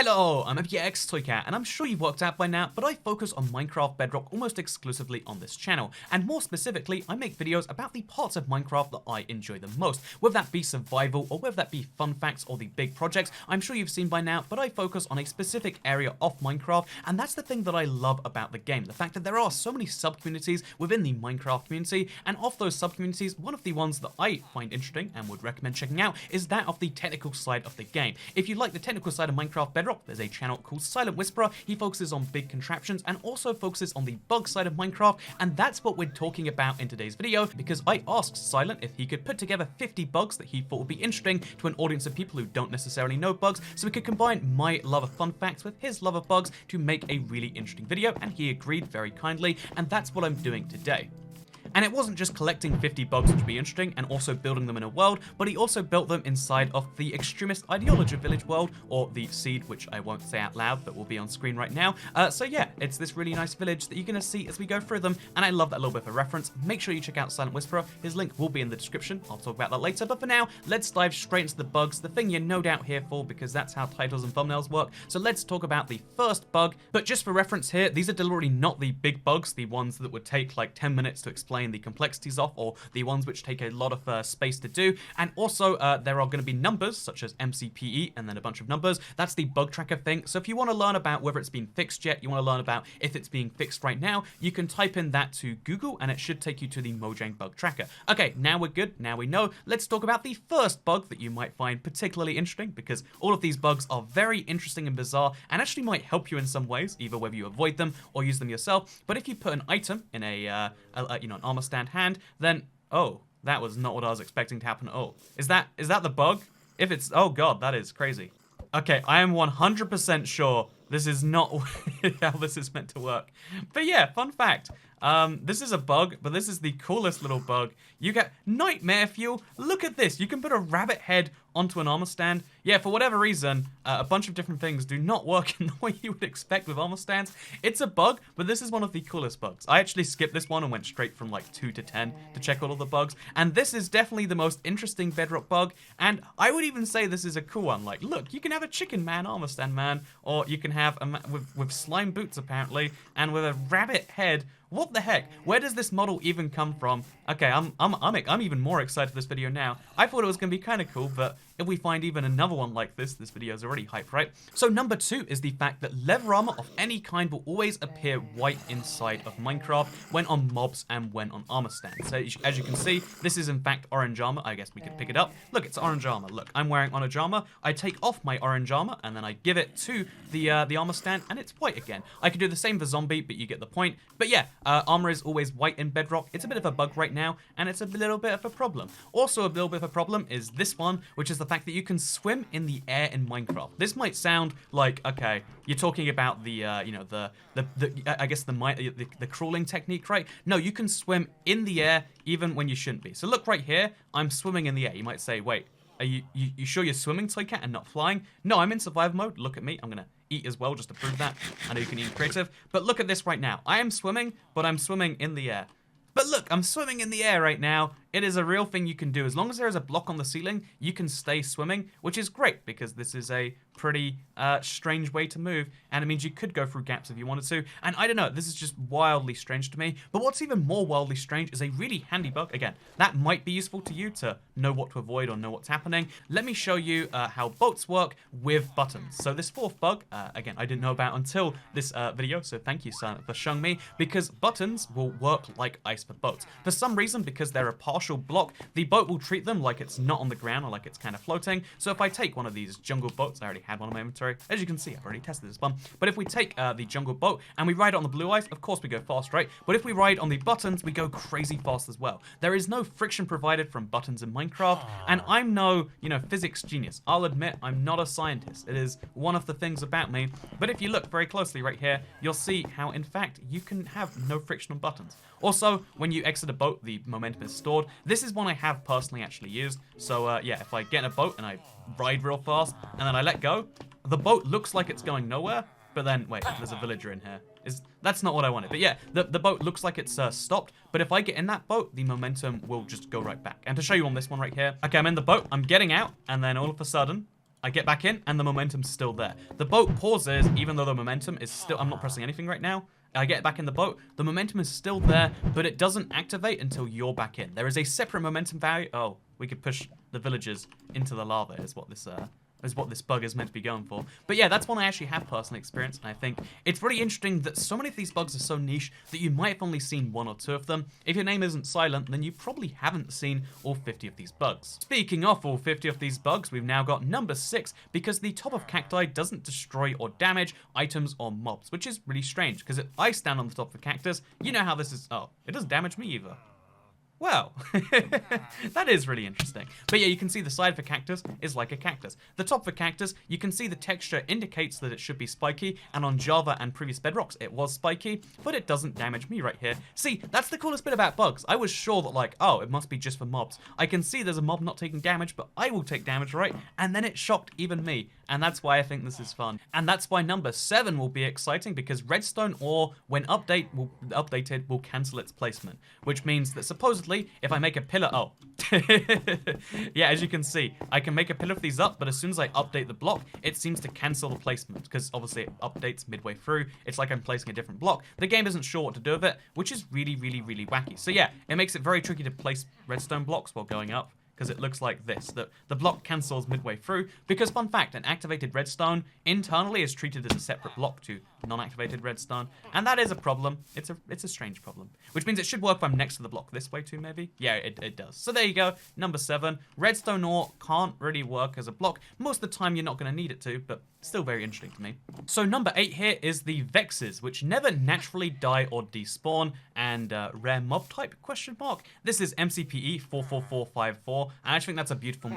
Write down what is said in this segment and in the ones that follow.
Hello, I'm MPX Toycat, and I'm sure you've worked out by now, but I focus on Minecraft Bedrock almost exclusively on this channel, and more specifically, I make videos about the parts of Minecraft that I enjoy the most, whether that be survival, or whether that be fun facts, or the big projects. I'm sure you've seen by now, but I focus on a specific area of Minecraft, and that's the thing that I love about the game, the fact that there are so many sub-communities within the Minecraft community, and of those sub-communities, one of the ones that I find interesting and would recommend checking out is that of the technical side of the game. If you like the technical side of Minecraft Bedrock, there's a channel called Silent Whisperer. He focuses on big contraptions and also focuses on the bug side of Minecraft, and that's what we're talking about in today's video, because I asked Silent if he could put together 50 bugs that he thought would be interesting to an audience of people who don't necessarily know bugs, so we could combine my love of fun facts with his love of bugs to make a really interesting video, and he agreed very kindly, and that's what I'm doing today. And it wasn't just collecting 50 bugs which would be interesting and also building them in a world, but he also built them inside of the Extremist Ideology Village world, or the seed, which I won't say out loud, but will be on screen right now. So yeah, it's this really nice village that you're going to see as we go through them, and I love that little bit of a reference. Make sure you check out Silent Whisperer. His link will be in the description. I'll talk about that later, but for now, let's dive straight into the bugs, the thing you're no doubt here for, because that's how titles and thumbnails work. So let's talk about the first bug, but just for reference here, these are deliberately not the big bugs, the ones that would take like 10 minutes to explain the complexities off, or the ones which take a lot of space to do. And also there are going to be numbers such as MCPE and then a bunch of numbers. That's the bug tracker thing. So if you want to learn about whether it's been fixed yet, you want to learn about if it's being fixed right now, you can type in that to Google and it should take you to the Mojang bug tracker. Okay, now we're good, now we know. Let's talk about the first bug that you might find particularly interesting, because all of these bugs are very interesting and bizarre and actually might help you in some ways, either whether you avoid them or use them yourself. But if you put an item in an armor stand hand, then, oh, that was not what I was expecting to happen. Oh, is that the bug? If it's, oh god, that is crazy. Okay, I am 100% sure this is not how this is meant to work. But yeah, fun fact. This is a bug, but this is the coolest little bug. You get nightmare fuel. Look at this. You can put a rabbit head onto an armor stand. Yeah, for whatever reason, a bunch of different things do not work in the way you would expect with armor stands. It's a bug, but this is one of the coolest bugs. I actually skipped this one and went straight from like 2 to 10 to check all of the bugs. And this is definitely the most interesting Bedrock bug. And I would even say this is a cool one. Like, look, you can have a chicken man armor stand man, or you can have a man with slime boots apparently, and with a rabbit head. What the heck? Where does this model even come from? Okay, I'm even more excited for this video now. I thought it was gonna be kind of cool, but if we find even another one like this video is already hyped, right? So number 2 is the fact that leather armor of any kind will always appear white inside of Minecraft when on mobs and when on armor stands. So as you can see, this is in fact orange armor. I guess we could pick it up. Look, it's orange armor. Look, I'm wearing orange armor. I take off my orange armor and then I give it to the armor stand and it's white again. I could do the same for zombie, but you get the point. But yeah, armor is always white in Bedrock. It's a bit of a bug right now, and it's a little bit of a problem. Also, a little bit of a problem is this one, which is the fact that you can swim in the air in Minecraft. This might sound like, okay, you're talking about the, I guess the crawling technique, right? No, you can swim in the air even when you shouldn't be. So look right here, I'm swimming in the air. You might say, wait, are you sure you're swimming, Toycat, and not flying? No, I'm in survival mode. Look at me. I'm gonna eat as well just to prove that. I know you can eat creative, but look at this right now. I am swimming, but I'm swimming in the air. But look, I'm swimming in the air right now. It is a real thing you can do. As long as there is a block on the ceiling, you can stay swimming, which is great because this is a pretty strange way to move, and it means you could go through gaps if you wanted to. And I don't know, this is just wildly strange to me. But what's even more wildly strange is a really handy bug. Again, that might be useful to you to know what to avoid or know what's happening. Let me show you how boats work with buttons. So this fourth bug, again, I didn't know about until this video, so thank you, Silent, for showing me, because buttons will work like ice for boats. For some reason, because they're a partial block, the boat will treat them like it's not on the ground or like it's kind of floating. So if I take one of these jungle boats, I already had one in my inventory. As you can see, I've already tested this one. But if we take the jungle boat and we ride it on the blue ice, of course we go fast, right? But if we ride on the buttons, we go crazy fast as well. There is no friction provided from buttons in Minecraft, and I'm no, physics genius. I'll admit I'm not a scientist. It is one of the things about me. But if you look very closely right here, you'll see how, in fact, you can have no friction on buttons. Also, when you exit a boat, the momentum is stored. This is one I have personally actually used. So yeah, if I get in a boat and I ride real fast and then I let go, the boat looks like it's going nowhere, but then, wait, there's a villager in here. That's not what I wanted. But yeah, the boat looks like it's stopped, but if I get in that boat, the momentum will just go right back. And to show you on this one right here, okay, I'm in the boat, I'm getting out, and then all of a sudden, I get back in, and the momentum's still there. The boat pauses, even though the momentum is still... I'm not pressing anything right now. I get back in the boat. The momentum is still there, but it doesn't activate until you're back in. There is a separate momentum value. Oh, we could push the villagers into the lava is what this bug is meant to be going for. But yeah, that's one I actually have personally experienced, and I think it's really interesting that so many of these bugs are so niche that you might have only seen 1 or 2 of them. If your name isn't silent, then you probably haven't seen all 50 of these bugs. Speaking of all 50 of these bugs, we've now got number 6, because the top of cacti doesn't destroy or damage items or mobs, which is really strange, because if I stand on the top of a cactus, you know how this is... Oh, it doesn't damage me either. Well, that is really interesting. But yeah, you can see the side of a cactus is like a cactus. The top of a cactus, you can see the texture indicates that it should be spiky, and on Java and previous Bedrocks, it was spiky, but it doesn't damage me right here. See, that's the coolest bit about bugs. I was sure that like, oh, it must be just for mobs. I can see there's a mob not taking damage, but I will take damage, right? And then it shocked even me. And that's why I think this is fun. And that's why number 7 will be exciting, because redstone ore, when updated, will cancel its placement. Which means that supposedly, if I make a pillar... Oh. Yeah, as you can see, I can make a pillar of these up, but as soon as I update the block, it seems to cancel the placement, because obviously it updates midway through. It's like I'm placing a different block. The game isn't sure what to do with it, which is really, really, really wacky. So yeah, it makes it very tricky to place redstone blocks while going up, because it looks like this, that the block cancels midway through, because fun fact, an activated redstone internally is treated as a separate block to non-activated redstone, and that is a problem. It's a strange problem, which means it should work if I'm next to the block this way too, maybe? Yeah, it does. So there you go, number 7. Redstone ore can't really work as a block. Most of the time you're not going to need it to, but still very interesting to me. So number 8 here is the Vexes, which never naturally die or despawn, and rare mob type, question mark. This is MCPE 44454, and I actually think that's a beautiful,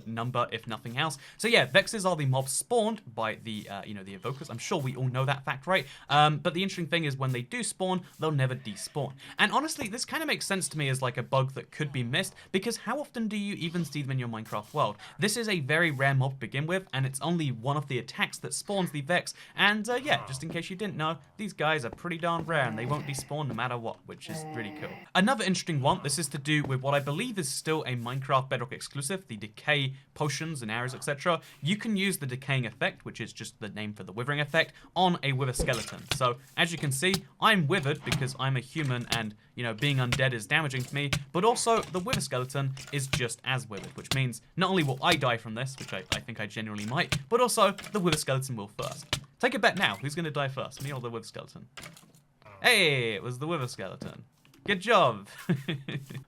number, if nothing else. So yeah, Vexes are the mobs spawned by the, the evokers. I'm sure we all know that fact, right? But the interesting thing is when they do spawn, they'll never despawn. And honestly, this kind of makes sense to me as like a bug that could be missed, because how often do you even see them in your Minecraft world? This is a very rare mob to begin with, and it's only one of the attacks that spawns the Vex. And yeah, just in case you didn't know, these guys are pretty darn rare, and they won't despawn no matter what, which is really cool. Another interesting one, this is to do with what I believe is still a Minecraft Bedrock exclusive, the decay potions and arrows, etc. You can use the decaying effect, which is just the name for the withering effect, on a wither skeleton. So as you can see, I'm withered because I'm a human, and being undead is damaging to me, but also the wither skeleton is just as withered, which means not only will I die from this, which I think I genuinely might, but also the wither skeleton will first. Take a bet now, who's going to die first, me or the wither skeleton? Hey, it was the wither skeleton. Good job.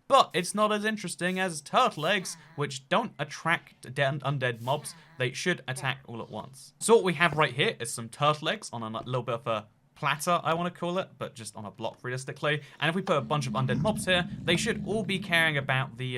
But it's not as interesting as turtle eggs, which don't attract undead mobs. They should attack all at once. So what we have right here is some turtle eggs on a little bit of a platter, I want to call it, but just on a block realistically. And if we put a bunch of undead mobs here, they should all be caring about the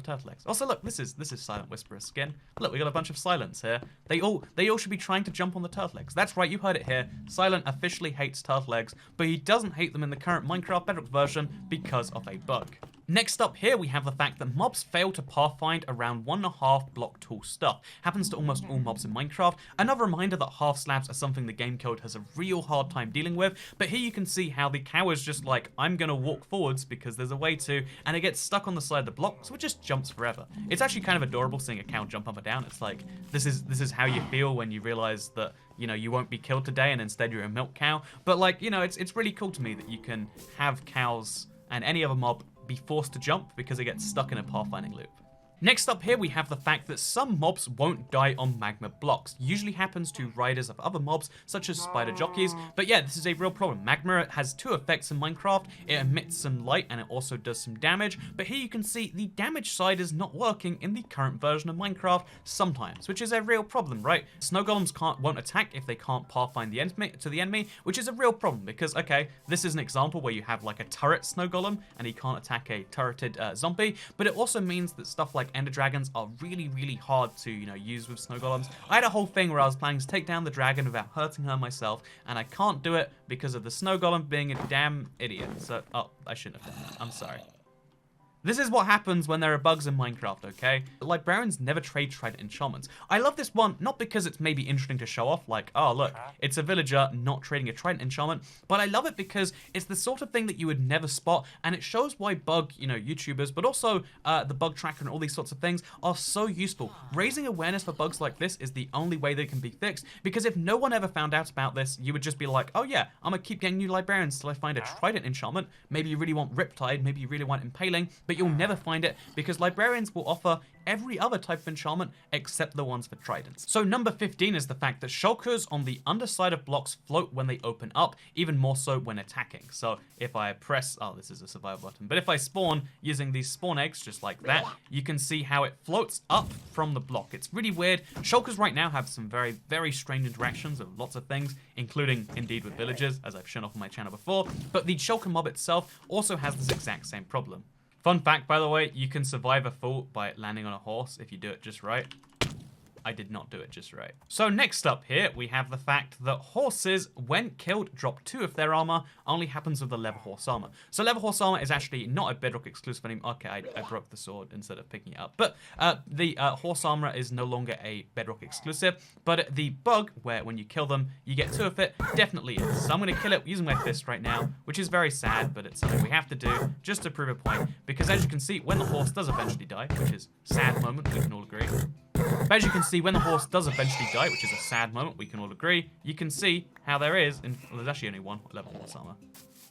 turtle eggs. Also, look, this is Silent Whisperer's skin. Look, we got a bunch of Silents here. They all should be trying to jump on the turtle eggs. That's right, you heard it here. Silent officially hates turtle eggs, but he doesn't hate them in the current Minecraft Bedrock version because of a bug. Next up here, we have the fact that mobs fail to pathfind around 1.5 block tall stuff. Happens to almost all mobs in Minecraft. Another reminder that half slabs are something the game code has a real hard time dealing with, but here you can see how the cow is just like, I'm gonna walk forwards because there's a way to, and it gets stuck on the side of the block, so it just jumps forever. It's actually kind of adorable seeing a cow jump up and down. It's like, this is how you feel when you realize that, you won't be killed today and instead you're a milk cow. But like, it's really cool to me that you can have cows and any other mob be forced to jump because it gets stuck in a pathfinding loop. Next up here, we have the fact that some mobs won't die on magma blocks. Usually happens to riders of other mobs, such as spider jockeys, but yeah, this is a real problem. Magma has 2 effects in Minecraft. It emits some light and it also does some damage, but here you can see the damage side is not working in the current version of Minecraft sometimes, which is a real problem, right? Snow golems won't attack if they can't pathfind the enemy, which is a real problem because, okay, this is an example where you have like a turret snow golem and he can't attack a turreted zombie, but it also means that stuff like ender dragons are really, really hard to, use with snow golems. I had a whole thing where I was planning to take down the dragon without hurting her myself, and I can't do it because of the snow golem being a damn idiot. So, oh, I shouldn't have done that. I'm sorry. This is what happens when there are bugs in Minecraft, okay? Librarians never trade Trident enchantments. I love this one, not because it's maybe interesting to show off, like, oh look, it's a villager not trading a Trident enchantment, but I love it because it's the sort of thing that you would never spot, and it shows why bug, YouTubers, but also the bug tracker and all these sorts of things are so useful. Raising awareness for bugs like this is the only way they can be fixed, because if no one ever found out about this, you would just be like, oh yeah, I'm gonna keep getting new Librarians till I find a Trident enchantment. Maybe you really want Riptide, maybe you really want Impaling, but you'll never find it because Librarians will offer every other type of enchantment except the ones for Tridents. So number 15 is the fact that shulkers on the underside of blocks float when they open up, even more so when attacking. So if I press, oh, this is a survival button, but if I spawn using these spawn eggs just like that, you can see how it floats up from the block. It's really weird. Shulkers right now have some very, very strange interactions with lots of things, including indeed with villagers, as I've shown off on my channel before, but the shulker mob itself also has this exact same problem. Fun fact, by the way, you can survive a fall by landing on a horse if you do it just right. I did not do it just right. So next up here, we have the fact that horses, when killed, drop 2 of their armor, only happens with the leather horse armor. So leather horse armor is actually not a Bedrock exclusive anymore. Okay, I broke the sword instead of picking it up. But the horse armor is no longer a Bedrock exclusive, but the bug, where when you kill them, you get 2 of it, definitely is. So I'm gonna kill it using my fist right now, which is very sad, but it's something we have to do just to prove a point, because as you can see, when the horse does eventually die, which is a sad moment, we can all agree. But as you can see, when the horse does eventually die, which is a sad moment, we can all agree, you can see how there is, well, there's actually only 1 level horse armor.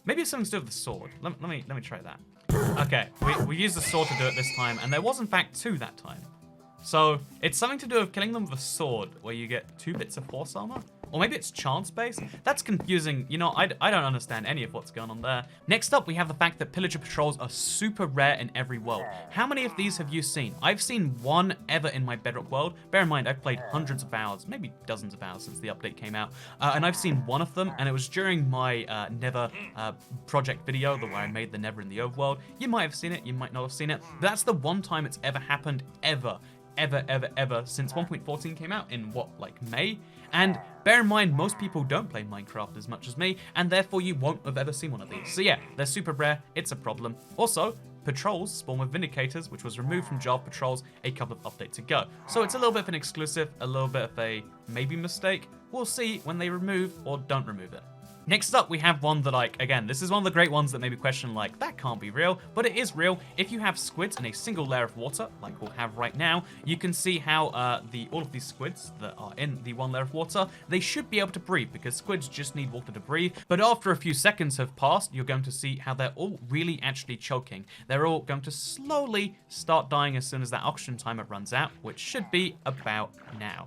Maybe it's something to do with the sword. Let me try that. Okay, we used the sword to do it this time, and there was in fact 2 that time. So it's something to do with killing them with a sword, where you get 2 bits of horse armor? Or maybe it's chance-based? That's confusing. I don't understand any of what's going on there. Next up, we have the fact that pillager patrols are super rare in every world. How many of these have you seen? I've seen 1 ever in my Bedrock world. Bear in mind, I've played hundreds of hours, maybe dozens of hours since the update came out. And I've seen 1 of them, and it was during my Nether project video, where I made the Nether in the overworld. You might have seen it, you might not have seen it. But that's the 1 time it's ever happened, ever since 1.14 came out in what, like May? And bear in mind, most people don't play Minecraft as much as me, and therefore you won't have ever seen one of these. So yeah, they're super rare, it's a problem. Also, patrols spawn with Vindicators, which was removed from Jar Patrols a couple of updates ago. So it's a little bit of an exclusive, a little bit of a maybe mistake. We'll see when they remove or don't remove it. Next up, we have one that, again, this is one of the great ones that maybe question, that can't be real, but it is real. If you have squids in a single layer of water, like we'll have right now, you can see how all of these squids that are in the 1 layer of water, they should be able to breathe, because squids just need water to breathe. But after a few seconds have passed, you're going to see how they're all really actually choking. They're all going to slowly start dying as soon as that oxygen timer runs out, which should be about now.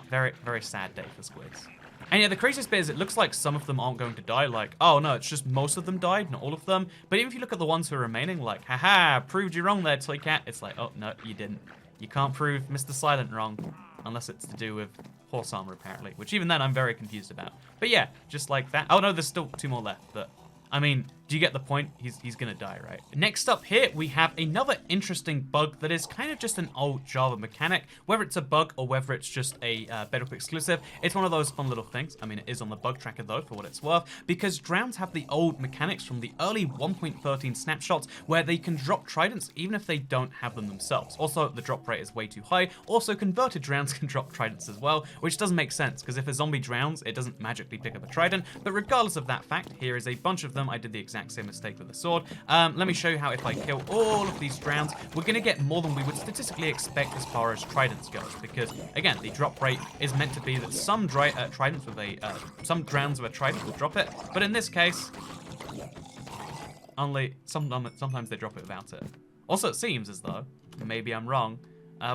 Very, very sad day for squids. And yeah, the craziest bit is it looks like some of them aren't going to die, oh no, it's just most of them died, not all of them. But even if you look at the ones who are remaining, haha, proved you wrong there, Toycat. It's oh no, you didn't. You can't prove Mr. Silent wrong, unless it's to do with horse armor apparently, which even then I'm very confused about. But yeah, just like that. Oh no, there's still 2 more left, but I mean, do you get the point? He's gonna die, right? Next up here, we have another interesting bug that is kind of just an old Java mechanic. Whether it's a bug or whether it's just a Bedrock exclusive, it's one of those fun little things. I mean, it is on the bug tracker though, for what it's worth, because Drowns have the old mechanics from the early 1.13 snapshots where they can drop Tridents even if they don't have them themselves. Also, the drop rate is way too high. Also, converted Drowns can drop Tridents as well, which doesn't make sense, because if a zombie drowns, it doesn't magically pick up a Trident. But regardless of that fact, here is a bunch of them. I did the exact same mistake with the sword. Let me show you how if I kill all of these drowns, we're going to get more than we would statistically expect as far as Tridents goes, because again, the drop rate is meant to be that some Tridents with some drowns with a Trident will drop it, but in this case, only sometimes they drop it without it. Also, it seems as though, maybe I'm wrong,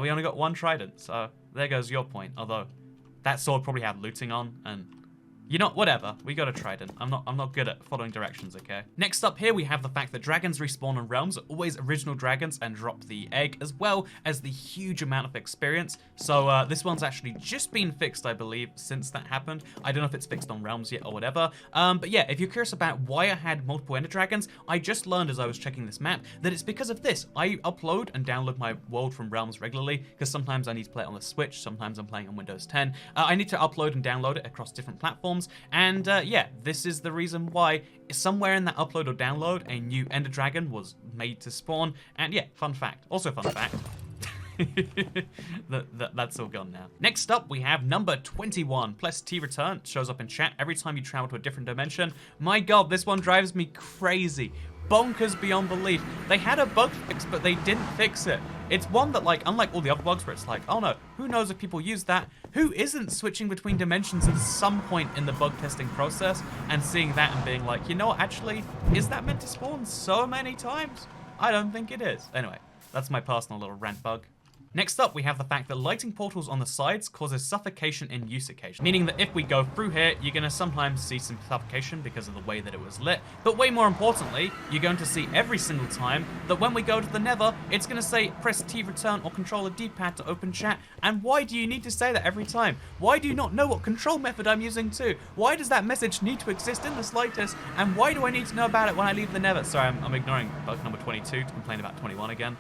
we only got 1 Trident, so there goes your point, although that sword probably had looting on, and whatever. We got a Trident. I'm not good at following directions, okay? Next up here, we have the fact that dragons respawn in realms are always original dragons and drop the egg, as well as the huge amount of experience. So this one's actually just been fixed, I believe, since that happened. I don't know if it's fixed on realms yet or whatever. But yeah, if you're curious about why I had multiple ender dragons, I just learned as I was checking this map that it's because of this. I upload and download my world from realms regularly, because sometimes I need to play it on the Switch, sometimes I'm playing on Windows 10. I need to upload and download it across different platforms. spawns. And yeah, this is the reason why somewhere in that upload or download, a new Ender Dragon was made to spawn. And yeah, fun fact. Also fun fact. That's all gone now. Next up, we have number 21. Plus T return shows up in chat every time you travel to a different dimension. My god, this one drives me crazy. Bonkers beyond belief. They had a bug fix, but they didn't fix it. It's one that, like, unlike all the other bugs where it's like, oh no, who knows if people use that? Who isn't switching between dimensions at some point in the bug testing process and seeing that and being like, you know what, actually, is that meant to spawn so many times? I don't think it is. Anyway, that's my personal little rant bug. Next up, we have the fact that lighting portals on the sides causes suffocation in use occasion, meaning that if we go through here, you're going to sometimes see some suffocation because of the way that it was lit, but way more importantly, you're going to see every single time that when we go to the Nether, it's going to say press T return or control a D-pad to open chat. And why do you need to say that every time? Why do you not know what control method I'm using too? Why does that message need to exist in the slightest? And why do I need to know about it when I leave the Nether? Sorry, I'm ignoring bug number 22 to complain about 21 again.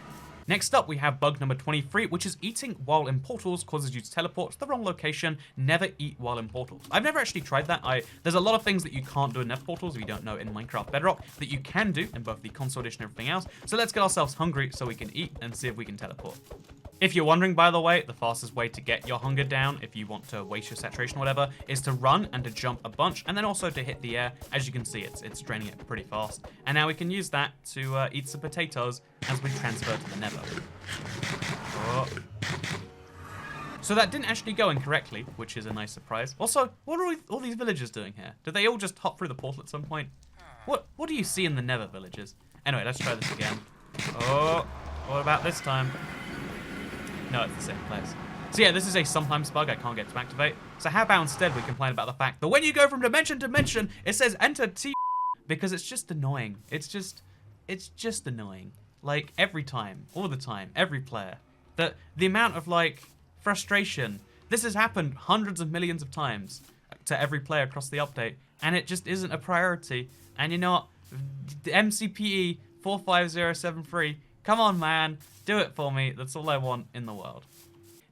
Next up, we have bug number 23, which is eating while in portals causes you to teleport to the wrong location. Never eat while in portals. I've never actually tried that. There's a lot of things that you can't do in Nether portals, if you don't know, in Minecraft Bedrock, that you can do in both the console edition and everything else. So let's get ourselves hungry so we can eat and see if we can teleport. If you're wondering, by the way, the fastest way to get your hunger down, if you want to waste your saturation or whatever, is to run and to jump a bunch, and then also to hit the air. As you can see, it's draining it pretty fast. And now we can use that to eat some potatoes as we transfer to the Nether. Oh. So that didn't actually go incorrectly, which is a nice surprise. Also, what are all these villagers doing here? Did they all just hop through the portal at some point? What do you see in the Nether villagers? Anyway, let's try this again. Oh, what about this time? No, it's the same place. So yeah, this is a sometimes bug I can't get to activate. So how about instead we complain about the fact that when you go from dimension to dimension, it says enter T, because it's just annoying. It's just annoying. Like every time, all the time, every player. The amount of like frustration. This has happened hundreds of millions of times to every player across the update, and it just isn't a priority. And you know what? MCPE 45073. Come on, man. Do it for me. That's all I want in the world.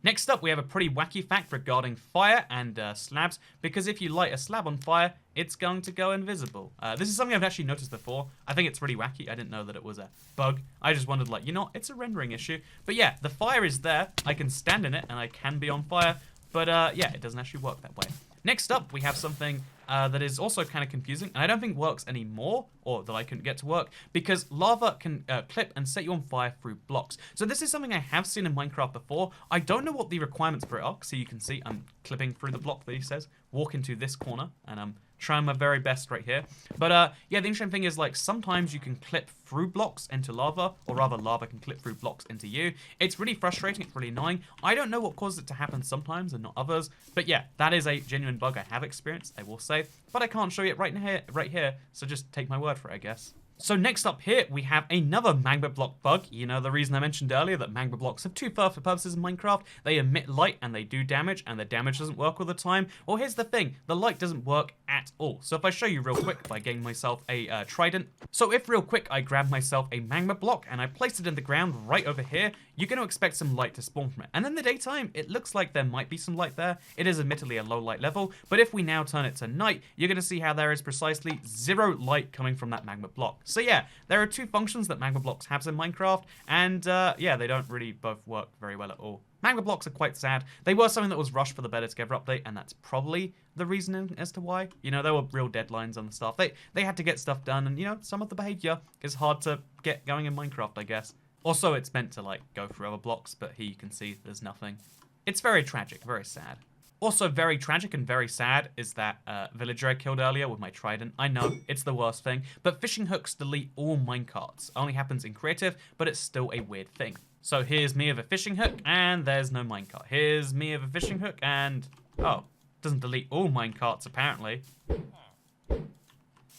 Next up, we have a pretty wacky fact regarding fire and slabs, because if you light a slab on fire, it's going to go invisible. This is something I've actually noticed before. I think it's really wacky. I didn't know that it was a bug. I just wondered, like, you know, it's a rendering issue. But yeah, the fire is there. I can stand in it, and I can be on fire. But yeah, it doesn't actually work that way. Next up, we have something that is also kind of confusing, and I don't think works anymore, or that I couldn't get to work, because lava can clip and set you on fire through blocks. So this is something I have seen in Minecraft before. I don't know what the requirements for it are, so you can see I'm clipping through the block that he says. Walk into this corner, and I'm trying my very best right here. But yeah, the interesting thing is, like, sometimes you can clip through blocks into lava, or rather lava can clip through blocks into you. It's really frustrating, it's really annoying. I don't know what causes it to happen sometimes and not others, but yeah, that is a genuine bug I have experienced, I will say, but I can't show you it right here, so just take my word for it, I guess. So next up here, we have another Magma Block bug. You know, the reason I mentioned earlier that Magma Blocks have two purposes in Minecraft. They emit light and they do damage, and the damage doesn't work all the time. Well, here's the thing. The light doesn't work at all. So if I show you real quick by getting myself a Trident. So if real quick I grab myself a Magma Block and I place it in the ground right over here, you're going to expect some light to spawn from it. And in the daytime, it looks like there might be some light there. It is admittedly a low light level, but if we now turn it to night, you're going to see how there is precisely zero light coming from that Magma Block. So yeah, there are two functions that Magma Blocks has in Minecraft, and yeah, they don't really both work very well at all. Magma Blocks are quite sad. They were something that was rushed for the Better Together update, and that's probably the reasoning as to why. You know, there were real deadlines on the stuff. They had to get stuff done, and you know, some of the behavior is hard to get going in Minecraft, I guess. Also, it's meant to, like, go through other blocks, but here you can see there's nothing. It's very tragic, very sad. Also, very tragic and very sad is that villager I killed earlier with my trident. I know, it's the worst thing, but fishing hooks delete all minecarts. Only happens in creative, but it's still a weird thing. So here's me with a fishing hook, and there's no minecart. Here's me with a fishing hook, and... oh, doesn't delete all minecarts, apparently.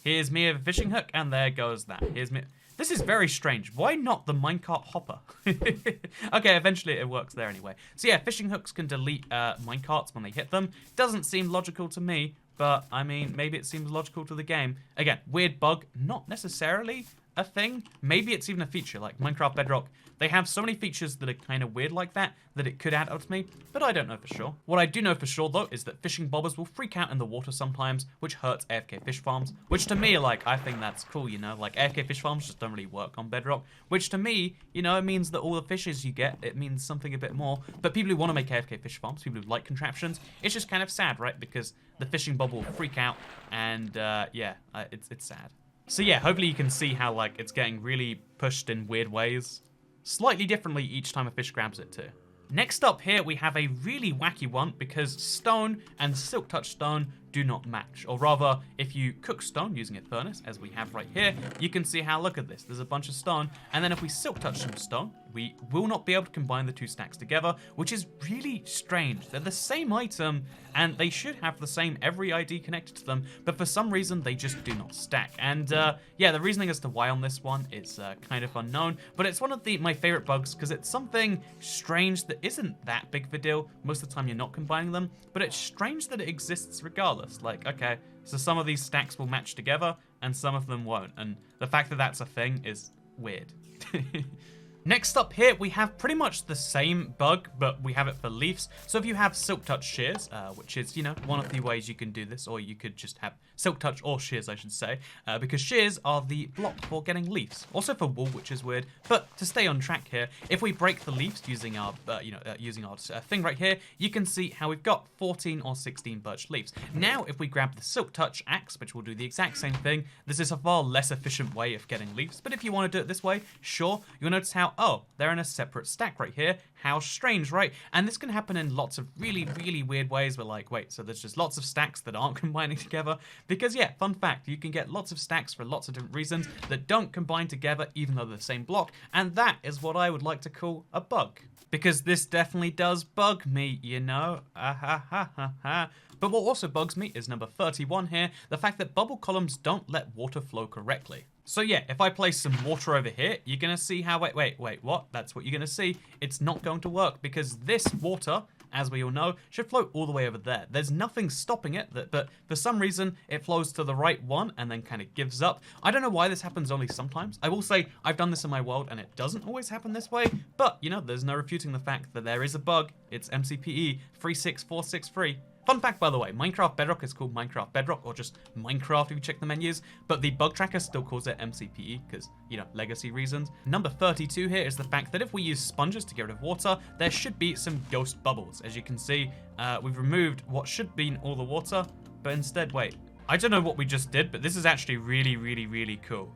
Here's me with a fishing hook, and there goes that. Here's me... This is very strange. Why not the minecart hopper? Okay, eventually it works there anyway. So yeah, fishing hooks can delete minecarts when they hit them. Doesn't seem logical to me, but I mean, maybe it seems logical to the game. Again, weird bug, not necessarily a thing. Maybe it's even a feature. Like Minecraft Bedrock, they have so many features that are kind of weird like that it could add up to me, but I don't know for sure. What I do know for sure though is that fishing bobbers will freak out in the water sometimes, which hurts AFK fish farms, which to me, like, I think that's cool, you know, like AFK fish farms just don't really work on Bedrock, which to me, you know, it means that all the fishes you get, it means something a bit more, but people who want to make AFK fish farms, people who like contraptions, it's just kind of sad, right? Because the fishing bobber will freak out, and yeah, it's sad. So yeah, hopefully you can see how, like, it's getting really pushed in weird ways. Slightly differently each time a fish grabs it too. Next up here, we have a really wacky one because stone and silk touch stone do not match. Or rather, if you cook stone using a furnace, as we have right here, you can see how, look at this, there's a bunch of stone, and then if we silk touch some stone, we will not be able to combine the two stacks together, which is really strange. They're the same item, and they should have the same every ID connected to them, but for some reason, they just do not stack. And yeah, the reasoning as to why on this one is kind of unknown, but it's one of my favorite bugs, because it's something strange that isn't that big of a deal. Most of the time, you're not combining them, but it's strange that it exists regardless. Like, okay, so some of these stacks will match together, and some of them won't, and the fact that that's a thing is weird. Next up here, we have pretty much the same bug, but we have it for leaves. So if you have silk touch shears, which is, you know, one of the ways you can do this, or you could just have silk touch or shears, I should say, because shears are the block for getting leaves. Also for wool, which is weird. But to stay on track here, if we break the leaves using our, using our thing right here, you can see how we've got 14 or 16 birch leaves. Now, if we grab the silk touch axe, which will do the exact same thing, this is a far less efficient way of getting leaves. But if you want to do it this way, sure, you'll notice how, oh, they're in a separate stack right here. How strange, right? And this can happen in lots of really, really weird ways. We're like, wait, so there's just lots of stacks that aren't combining together? Because yeah, fun fact, you can get lots of stacks for lots of different reasons that don't combine together even though they're the same block, and that is what I would like to call a bug. Because this definitely does bug me, you know? But what also bugs me is number 31 here, the fact that bubble columns don't let water flow correctly. So yeah, if I place some water over here, you're gonna see how, wait, what? That's what you're gonna see. It's not going to work because this water, as we all know, should flow all the way over there. There's nothing stopping it, but for some reason, it flows to the right one and then kind of gives up. I don't know why this happens only sometimes. I will say, I've done this in my world and it doesn't always happen this way, but you know, there's no refuting the fact that there is a bug. It's MCPE 36463. Fun fact, by the way, Minecraft Bedrock is called Minecraft Bedrock, or just Minecraft if you check the menus, but the bug tracker still calls it MCPE because, you know, legacy reasons. Number 32 here is the fact that if we use sponges to get rid of water, there should be some ghost bubbles. As you can see, we've removed what should be all the water, but instead, wait, I don't know what we just did, but this is actually really, really, really cool.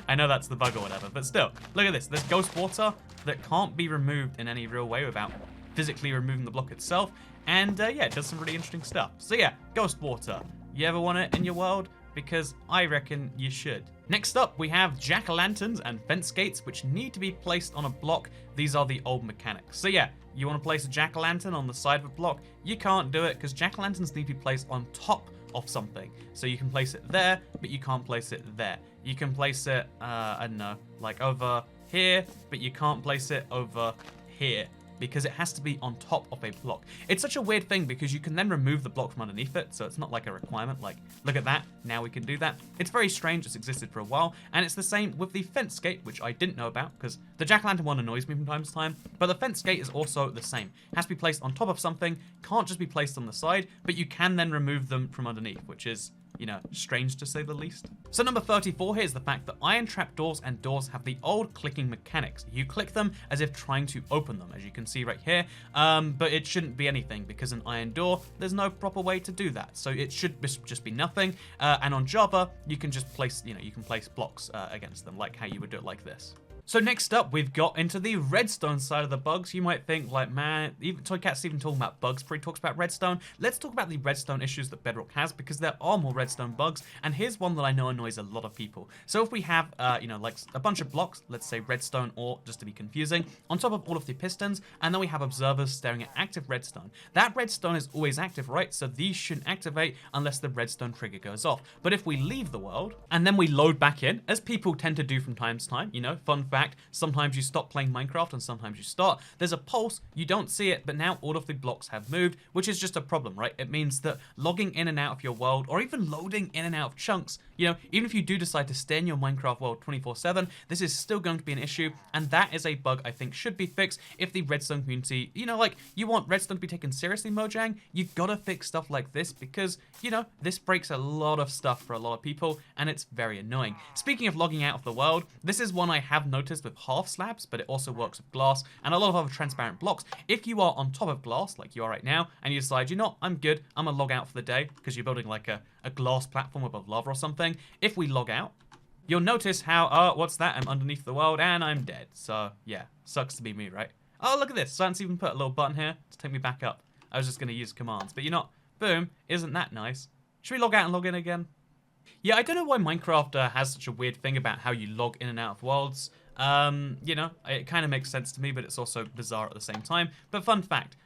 I know that's the bug or whatever, but still, look at this. There's ghost water that can't be removed in any real way without physically removing the block itself. And yeah, it does some really interesting stuff. So yeah, ghost water. You ever want it in your world? Because I reckon you should. Next up, we have jack-o'-lanterns and fence gates, which need to be placed on a block. These are the old mechanics. So yeah, you want to place a jack-o'-lantern on the side of a block? You can't do it because jack-o'-lanterns need to be placed on top of something. So you can place it there, but you can't place it there. You can place it, I don't know, like over here, but you can't place it over here, because it has to be on top of a block. It's such a weird thing because you can then remove the block from underneath it, so it's not like a requirement, like, look at that, now we can do that. It's very strange, it's existed for a while, and it's the same with the fence gate, which I didn't know about, because the jack-o'-lantern one annoys me from time to time, but the fence gate is also the same. It has to be placed on top of something, can't just be placed on the side, but you can then remove them from underneath, which is, you know, strange to say the least. So number 34 here is the fact that iron trapdoors and doors have the old clicking mechanics. You click them as if trying to open them, as you can see right here, but it shouldn't be anything because an iron door, there's no proper way to do that. So it should just be nothing. And on Java, you can just place, you know, you can place blocks against them, like how you would do it like this. So next up, we've got into the redstone side of the bugs. You might think, like, man, even Toycat's even talking about bugs before he talks about redstone. Let's talk about the redstone issues that Bedrock has, because there are more redstone bugs, and here's one that I know annoys a lot of people. So if we have, you know, like a bunch of blocks, let's say redstone ore, just to be confusing, on top of all of the pistons, and then we have observers staring at active redstone. That redstone is always active, right? So these shouldn't activate unless the redstone trigger goes off. But if we leave the world, and then we load back in, as people tend to do from time to time, you know, fun fact, sometimes you stop playing Minecraft and sometimes you start. There's a pulse, you don't see it, but now all of the blocks have moved, which is just a problem, right? It means that logging in and out of your world, or even loading in and out of chunks, You know, even if you do decide to stay in your Minecraft world 24/7, this is still going to be an issue, and that is a bug I think should be fixed if the redstone community, you know, like, you want redstone to be taken seriously, Mojang, you gotta fix stuff like this because, you know, this breaks a lot of stuff for a lot of people, and it's very annoying. Speaking of logging out of the world, this is one I have noticed with half slabs, but it also works with glass and a lot of other transparent blocks. If you are on top of glass, like you are right now, and you decide, you know, I'm good, I'm gonna log out for the day, because you're building like a glass platform above lava or something, if we log out, you'll notice how, oh, what's that? I'm underneath the world and I'm dead. So, yeah, sucks to be me, right? Oh, look at this. Science even put a little button here to take me back up. I was just going to use commands, but you're not. Boom. Isn't that nice? Should we log out and log in again? Yeah, I don't know why Minecraft has such a weird thing about how you log in and out of worlds. You know, it kind of makes sense to me, but it's also bizarre at the same time. But fun fact,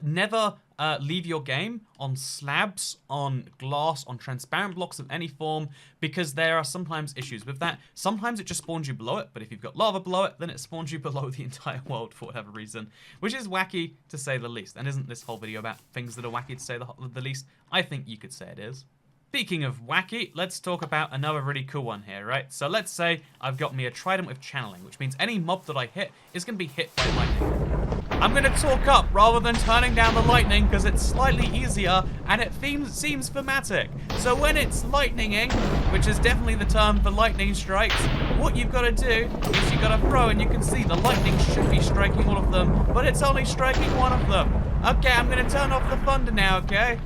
never leave your game on slabs, on glass, on transparent blocks of any form, because there are sometimes issues with that. Sometimes it just spawns you below it, but if you've got lava below it, then it spawns you below the entire world for whatever reason, which is wacky to say the least. And isn't this whole video about things that are wacky to say the least? I think you could say it is. Speaking of wacky, let's talk about another really cool one here, right? So let's say I've got me a trident with channeling, which means any mob that I hit is going to be hit by lightning. I'm going to talk up rather than turning down the lightning because it's slightly easier and it seems thematic. So when it's lightninging, which is definitely the term for lightning strikes, what you've got to do is you've got to throw, and you can see the lightning should be striking all of them, but it's only striking one of them. Okay, I'm going to turn off the thunder now, okay?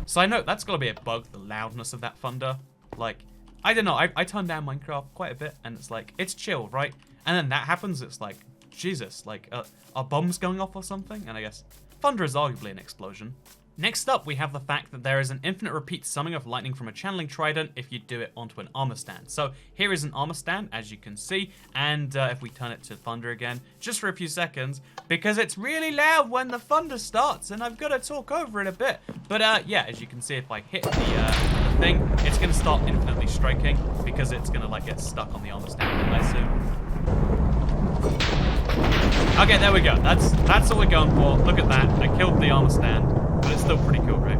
So I know that's got to be a bug, the loudness of that thunder. Like, I don't know, I turned down Minecraft quite a bit and it's like, it's chill, right? And then that happens, it's like, Jesus, like, are bombs going off or something? And I guess thunder is arguably an explosion. Next up, we have the fact that there is an infinite repeat summing of lightning from a channeling trident if you do it onto an armor stand. So here is an armor stand, as you can see, and if we turn it to thunder again, just for a few seconds, because it's really loud when the thunder starts, and I've got to talk over it a bit. But yeah, as you can see, if I hit the thing, it's going to start infinitely striking, because it's going to like get stuck on the armor stand, I assume. Okay, there we go. That's what we're going for. Look at that. I killed the armor stand, but it's still pretty cool, right?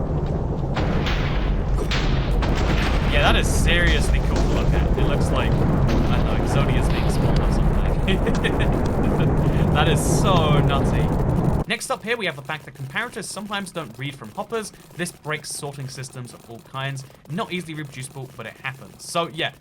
Yeah, that is seriously cool to look at. It looks like, I don't know, Exodia's being spawned or something. That is so nutty. Next up here, we have the fact that comparators sometimes don't read from hoppers. This breaks sorting systems of all kinds. Not easily reproducible, but it happens. So yeah,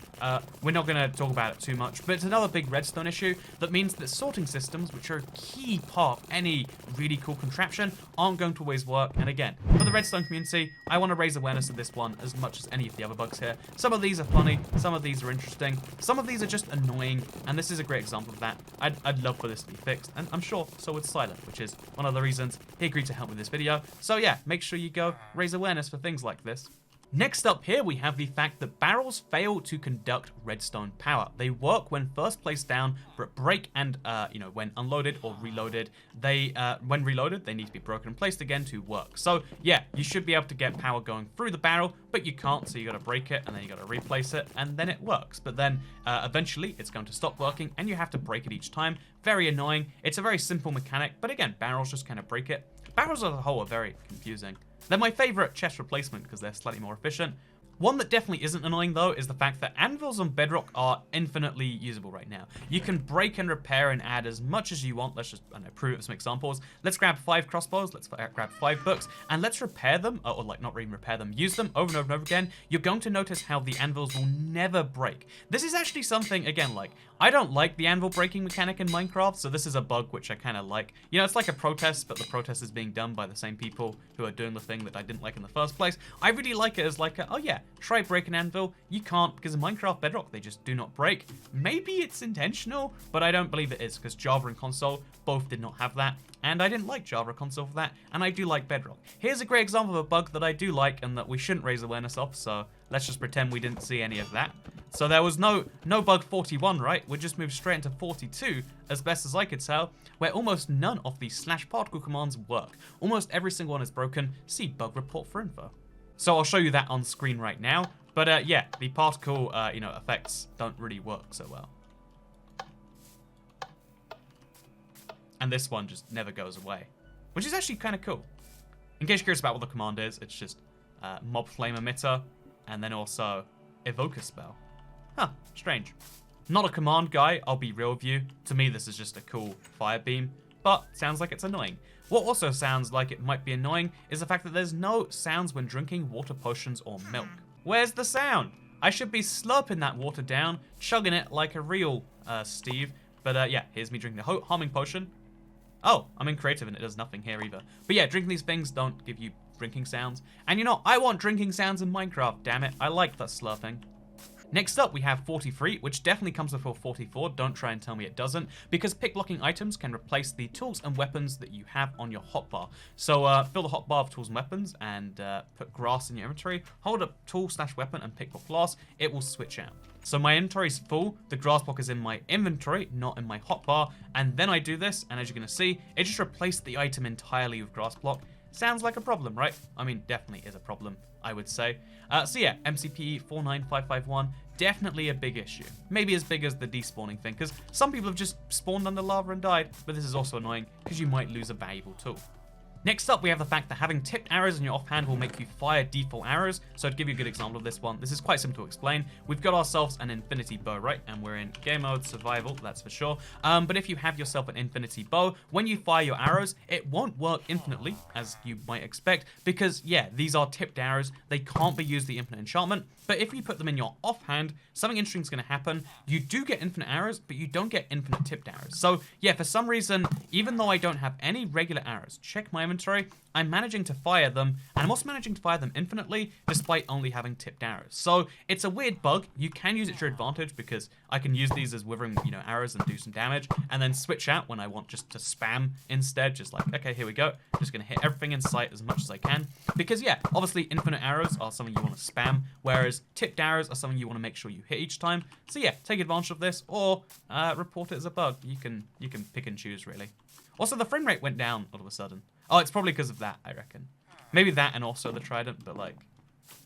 we're not going to talk about it too much, but it's another big redstone issue that means that sorting systems, which are a key part of any really cool contraption, aren't going to always work. And again, for the redstone community, I want to raise awareness of this one as much as any of the other bugs here. Some of these are funny, some of these are interesting, some of these are just annoying, and this is a great example of that. I'd love for this to be fixed, and I'm sure so would Silent, which is one of the reasons he agreed to help with this video. So yeah, make sure you go raise awareness for things like this. Next up here, we have the fact that barrels fail to conduct redstone power. They work when first placed down, but break and, you know, when unloaded or reloaded. When reloaded, they need to be broken and placed again to work. So yeah, you should be able to get power going through the barrel, but you can't, so you gotta break it, and then you gotta replace it, and then it works. But then, eventually, it's going to stop working, and you have to break it each time. Very annoying. It's a very simple mechanic, but again, barrels just kind of break it. Barrels as a whole are very confusing. They're my favorite chest replacement because they're slightly more efficient. One that definitely isn't annoying though is the fact that anvils on Bedrock are infinitely usable right now. You can break and repair and add as much as you want. Let's just prove it with some examples. Let's grab 5 crossbows, let's grab 5 books, and let's repair them, or like not even repair them, use them over and over and over again. You're going to notice how the anvils will never break. This is actually something, again, like, I don't like the anvil breaking mechanic in Minecraft, so this is a bug which I kind of like. You know, it's like a protest, but the protest is being done by the same people who are doing the thing that I didn't like in the first place. I really like it as like a, oh yeah, try break an anvil. You can't, because in Minecraft Bedrock, they just do not break. Maybe it's intentional, but I don't believe it is, because Java and console both did not have that, and I didn't like Java console for that, and I do like Bedrock. Here's a great example of a bug that I do like and that we shouldn't raise awareness of, so let's just pretend we didn't see any of that. So there was no bug 41, right? We just moved straight into 42, as best as I could tell, where almost none of the /particle commands work. Almost every single one is broken. See bug report for info. So I'll show you that on screen right now. But yeah, the particle, you know, effects don't really work so well. And this one just never goes away, which is actually kind of cool. In case you're curious about what the command is, it's just mob flame emitter, and then also Evoke a spell. Huh, strange. Not a command guy, I'll be real with you. To me, this is just a cool fire beam, but sounds like it's annoying. What also sounds like it might be annoying is the fact that there's no sounds when drinking water potions or milk. Where's the sound? I should be slurping that water down, chugging it like a real Steve. But yeah, here's me drinking the harming potion. Oh, I'm in creative and it does nothing here either. But yeah, drinking these things don't give you drinking sounds. And you know, I want drinking sounds in Minecraft, damn it. I like that slurping. Next up, we have 43, which definitely comes before 44. Don't try and tell me it doesn't, because pick blocking items can replace the tools and weapons that you have on your hotbar. So fill the hotbar with tools and weapons and put grass in your inventory. Hold up tool/weapon and pick block glass. It will switch out. So my inventory is full. The grass block is in my inventory, not in my hotbar. And then I do this, and as you're going to see, it just replaced the item entirely with grass block. Sounds like a problem, right? I mean, definitely is a problem, I would say. So yeah, MCPE 49551, definitely a big issue. Maybe as big as the despawning thing, because some people have just spawned under lava and died, but this is also annoying because you might lose a valuable tool. Next up, we have the fact that having tipped arrows in your offhand will make you fire default arrows. So to give you a good example of this one, this is quite simple to explain. We've got ourselves an infinity bow, right? And we're in game mode survival, that's for sure. But if you have yourself an infinity bow, when you fire your arrows, it won't work infinitely, as you might expect, because yeah, these are tipped arrows. They can't be used the infinite enchantment. But if you put them in your offhand, something interesting is going to happen. You do get infinite arrows, but you don't get infinite tipped arrows. So yeah, for some reason, even though I don't have any regular arrows, check my inventory, I'm managing to fire them, and I'm also managing to fire them infinitely, despite only having tipped arrows. So it's a weird bug. You can use it to your advantage, because I can use these as withering, you know, arrows and do some damage, and then switch out when I want just to spam instead, just like, okay, here we go. Just gonna hit everything in sight as much as I can. Because yeah, obviously infinite arrows are something you want to spam, whereas tipped arrows are something you want to make sure you hit each time. So yeah, take advantage of this, or report it as a bug. You can pick and choose, really. Also, the frame rate went down all of a sudden. Oh, it's probably because of that, I reckon. Maybe that and also the Trident, but like,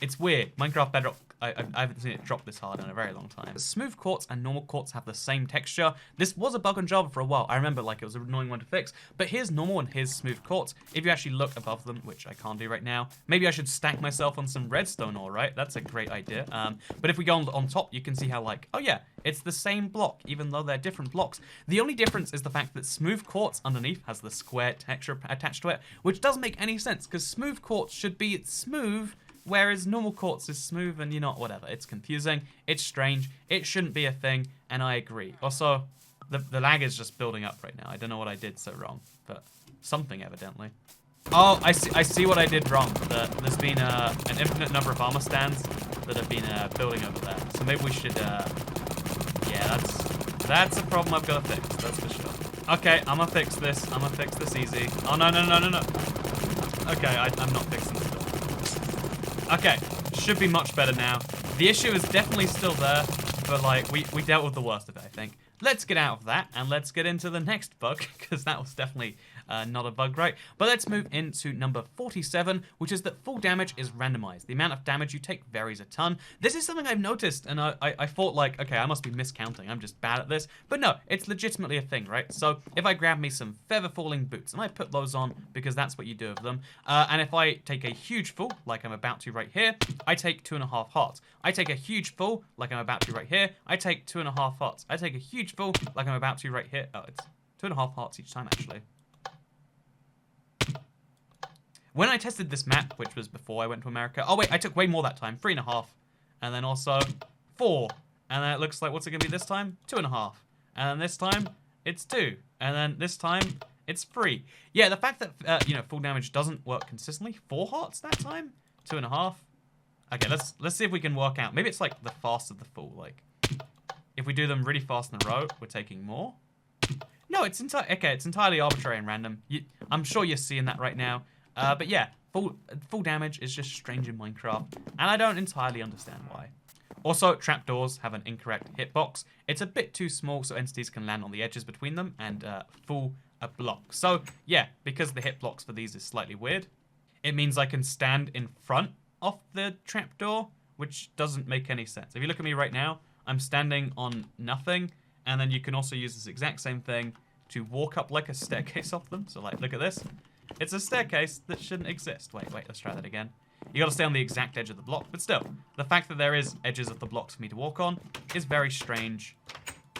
it's weird. Minecraft Bedrock, I haven't seen it drop this hard in a very long time. Smooth quartz and normal quartz have the same texture. This was a bug on Java for a while. I remember like it was an annoying one to fix, but here's normal and here's smooth quartz. If you actually look above them, which I can't do right now, maybe I should stack myself on some redstone ore, right? That's a great idea. But if we go on top, you can see how like, oh yeah, it's the same block, even though they're different blocks. The only difference is the fact that smooth quartz underneath has the square texture attached to it, which doesn't make any sense, because smooth quartz should be smooth, whereas normal quartz is smooth, and you know, whatever. It's confusing, it's strange, it shouldn't be a thing, and I agree. Also, the lag is just building up right now. I don't know what I did so wrong, but something evidently. Oh, I see what I did wrong. There's been an infinite number of armor stands that have been building over there. So maybe we should, yeah, that's a problem I've got to fix, that's for sure. Okay, I'm gonna fix this. I'm gonna fix this easy. Oh, no. Okay, I'm not fixing this. Okay, should be much better now. The issue is definitely still there, but like, we dealt with the worst of it, I think. Let's get out of that, and let's get into the next bug, because that was definitely not a bug, right? But let's move into number 47, which is that full damage is randomized. The amount of damage you take varies a ton. This is something I've noticed, and I thought like, okay, I must be miscounting. I'm just bad at this. But no, it's legitimately a thing, right? So if I grab me some feather falling boots, and I put those on because that's what you do with them, and if I take a huge fall, like I'm about to right here, I take 2.5 hearts. I take a huge fall, like I'm about to right here, I take 2.5 hearts. I take a huge fall, like I'm about to right here. Oh, it's 2.5 hearts each time, actually. When I tested this map, which was before I went to America, oh wait, I took way more that time, 3.5, and then also 4, and then it looks like, what's it gonna be this time? 2.5, and then this time, it's 2, and then this time, it's 3. Yeah, the fact that, you know, full damage doesn't work consistently, 4 hearts that time, 2.5. Okay, let's see if we can work out. Maybe it's like the faster the full, like, if we do them really fast in a row, we're taking more. No, it's entirely arbitrary and random. I'm sure you're seeing that right now. But yeah, full damage is just strange in Minecraft, and I don't entirely understand why. Also, trapdoors have an incorrect hitbox. It's a bit too small, so entities can land on the edges between them and fool a block. So yeah, because the hitbox for these is slightly weird, it means I can stand in front of the trapdoor, which doesn't make any sense. If you look at me right now, I'm standing on nothing, and then you can also use this exact same thing to walk up like a staircase off them. So like, look at this. It's a staircase that shouldn't exist. Wait, let's try that again. You gotta stay on the exact edge of the block, but still, the fact that there is edges of the blocks for me to walk on is very strange,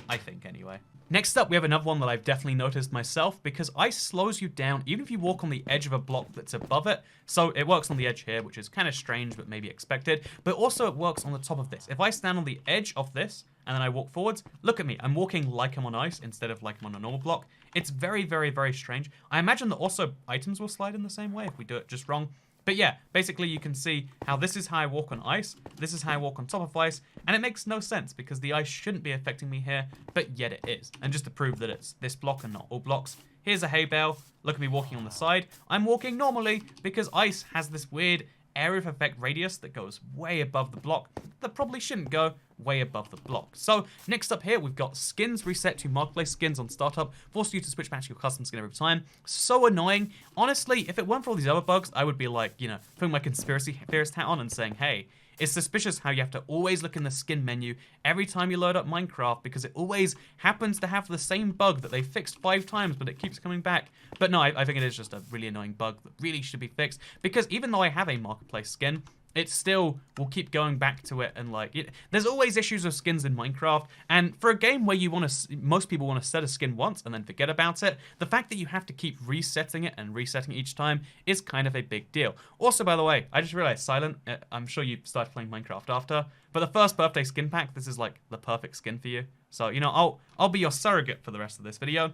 I think anyway. Next up, we have another one that I've definitely noticed myself, because ice slows you down even if you walk on the edge of a block that's above it. So it works on the edge here, which is kind of strange, but maybe expected. But also it works on the top of this. If I stand on the edge of this, and then I walk forwards, look at me, I'm walking like I'm on ice instead of like I'm on a normal block. It's very, very, very strange. I imagine that also items will slide in the same way if we do it just wrong. But yeah, basically you can see how this is how I walk on ice, this is how I walk on top of ice, and it makes no sense because the ice shouldn't be affecting me here, but yet it is. And just to prove that it's this block and not all blocks, here's a hay bale. Look at me walking on the side. I'm walking normally because ice has this weird area of effect radius that goes way above the block that probably shouldn't go way above the block. So next up here, we've got skins reset to marketplace skins on startup, force you to switch back to your custom skin every time. So annoying. Honestly, if it weren't for all these other bugs, I would be like, you know, putting my conspiracy theorist hat on and saying, hey, it's suspicious how you have to always look in the skin menu every time you load up Minecraft because it always happens to have the same bug that they fixed 5 times, but it keeps coming back. But no, I think it is just a really annoying bug that really should be fixed because even though I have a marketplace skin, it still will keep going back to it, and like, there's always issues with skins in Minecraft, and for a game where you want to, most people want to set a skin once and then forget about it, the fact that you have to keep resetting it and resetting it each time is kind of a big deal. Also, by the way, I just realized, Silent, I'm sure you started playing Minecraft after, but the first birthday skin pack, this is like the perfect skin for you. So, you know, I'll be your surrogate for the rest of this video.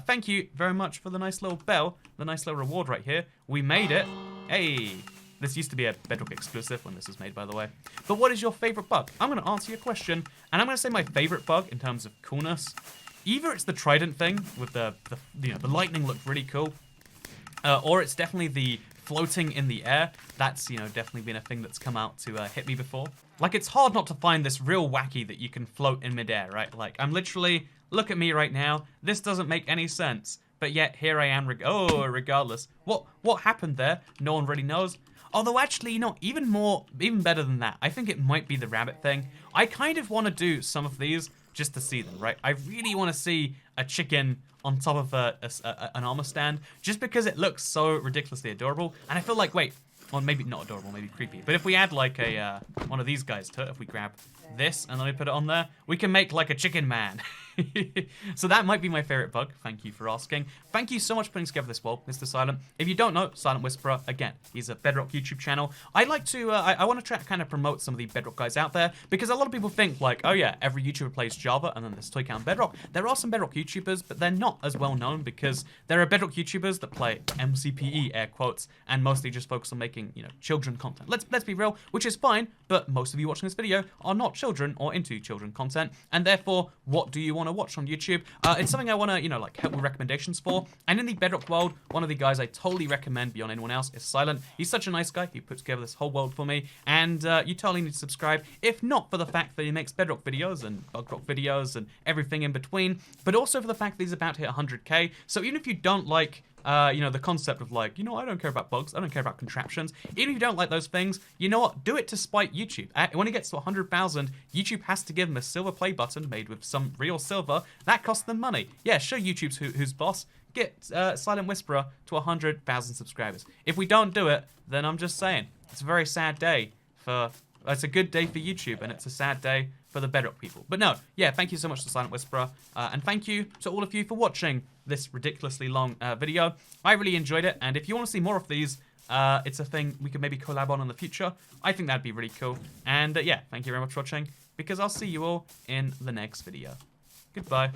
Thank you very much for the nice little bell, the nice little reward right here. We made it. Hey. This used to be a Bedrock exclusive when this was made, by the way. But what is your favorite bug? I'm going to answer your question, and I'm going to say my favorite bug in terms of coolness. Either it's the Trident thing with the lightning looked really cool, or it's definitely the floating in the air. That's, you know, definitely been a thing that's come out to hit me before. Like, it's hard not to find this real wacky that you can float in midair, right? Like, I'm literally, look at me right now. This doesn't make any sense, but yet here I am. Regardless, what happened there? No one really knows. Although actually, you know, even better than that, I think it might be the rabbit thing. I kind of want to do some of these just to see them, right? I really want to see a chicken on top of an armor stand just because it looks so ridiculously adorable. And I feel like, wait, well, maybe not adorable, maybe creepy. But if we add like a one of these guys to it, if we grab this and then we put it on there, we can make like a chicken man. So that might be my favorite bug. Thank you for asking. Thank you so much for putting together this world, Mr. Silent. If you don't know, Silent Whisperer, again, he's a Bedrock YouTube channel. I like to, I want to try to kind of promote some of the Bedrock guys out there because a lot of people think like, oh yeah, every YouTuber plays Java and then there's Toy Count Bedrock. There are some Bedrock YouTubers, but they're not as well known because there are Bedrock YouTubers that play MCPE, air quotes, and mostly just focus on making, you know, children content. Let's be real, which is fine, but most of you watching this video are not children or into children content, and therefore, what do you want to watch on YouTube? It's something I want to, you know, like help with recommendations for. And in the Bedrock world, one of the guys I totally recommend beyond anyone else is Silent. He's such a nice guy. He put together this whole world for me, and you totally need to subscribe, if not for the fact that he makes Bedrock videos and Bug Rock videos and everything in between, but also for the fact that he's about to hit 100K. So even if you don't like you know, the concept of like, you know, I don't care about bugs, I don't care about contraptions. Even if you don't like those things, you know what? Do it to spite YouTube. When he gets to 100,000, YouTube has to give him a silver play button made with some real silver. That costs them money. Yeah, show YouTube's who's boss. Get Silent Whisperer to 100,000 subscribers. If we don't do it, then I'm just saying, it's a very sad day for... It's a good day for YouTube, and it's a sad day for the Bedrock people. But no, yeah, thank you so much to Silent Whisperer, and thank you to all of you for watching this ridiculously long video. I really enjoyed it, and if you want to see more of these, it's a thing we could maybe collab on in the future. I think that'd be really cool. And yeah, thank you very much for watching, because I'll see you all in the next video. Goodbye.